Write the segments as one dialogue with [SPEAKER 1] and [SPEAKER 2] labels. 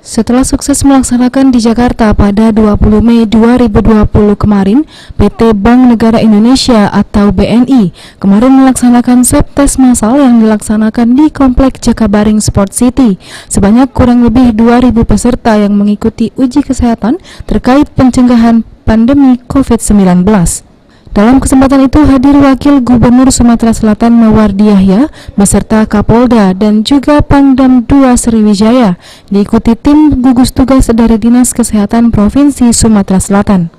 [SPEAKER 1] Setelah sukses melaksanakan di Jakarta pada 20 Mei 2020 kemarin, PT Bank Negara Indonesia atau BNI kemarin melaksanakan swab tes massal yang dilaksanakan di Komplek Jakabaring Sport City. Sebanyak kurang lebih 2.000 peserta yang mengikuti uji kesehatan terkait pencegahan pandemi COVID-19. Dalam kesempatan itu hadir Wakil Gubernur Sumatera Selatan Mawardi Yahya beserta Kapolda dan juga Pangdam II Sriwijaya, diikuti tim gugus tugas dari Dinas Kesehatan Provinsi Sumatera Selatan.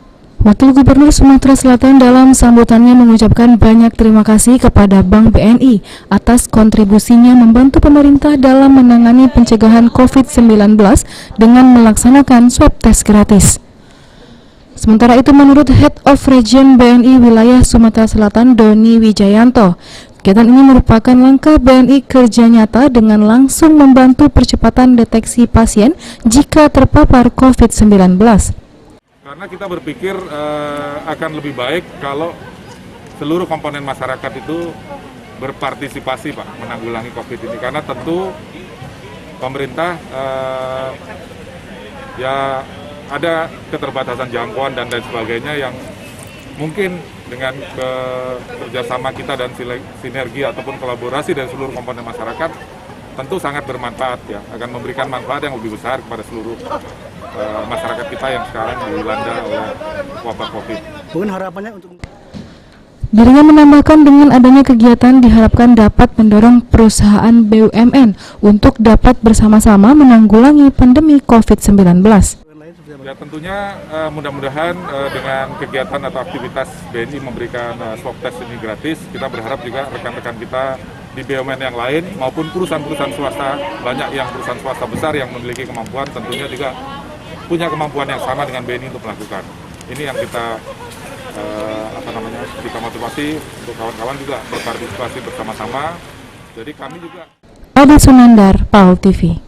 [SPEAKER 1] Wakil Gubernur Sumatera Selatan dalam sambutannya mengucapkan banyak terima kasih kepada Bank BNI atas kontribusinya membantu pemerintah dalam menangani pencegahan COVID-19 dengan melaksanakan swab tes gratis. Sementara itu, menurut Head of Region BNI Wilayah Sumatera Selatan, Doni Wijayanto, kegiatan ini merupakan langkah BNI kerja nyata dengan langsung membantu percepatan deteksi pasien jika terpapar COVID-19.
[SPEAKER 2] Karena kita berpikir akan lebih baik kalau seluruh komponen masyarakat itu berpartisipasi, Pak, menanggulangi COVID ini. Karena tentu pemerintah ya ada keterbatasan jangkauan dan lain sebagainya yang mungkin dengan kerjasama kita dan sinergi ataupun kolaborasi dari seluruh komponen masyarakat tentu sangat bermanfaat, ya, akan memberikan manfaat yang lebih besar kepada seluruh masyarakat kita yang sekarang dilanda oleh wabah COVID.
[SPEAKER 3] Mungkin harapannya untuk
[SPEAKER 1] Dirinya menambahkan dengan adanya kegiatan diharapkan dapat mendorong perusahaan BUMN untuk dapat bersama-sama menanggulangi pandemi COVID-19.
[SPEAKER 2] Ya, tentunya mudah-mudahan dengan kegiatan atau aktivitas BNI memberikan swab test ini gratis, kita berharap juga rekan-rekan kita di BUMN yang lain maupun perusahaan-perusahaan swasta, banyak yang perusahaan swasta besar yang memiliki kemampuan tentunya juga punya kemampuan yang sama dengan BNI untuk melakukan. Ini yang kita kita motivasi untuk kawan-kawan juga berpartisipasi bersama-sama. Jadi kami juga.
[SPEAKER 1] Adi Sunandar, PAL TV.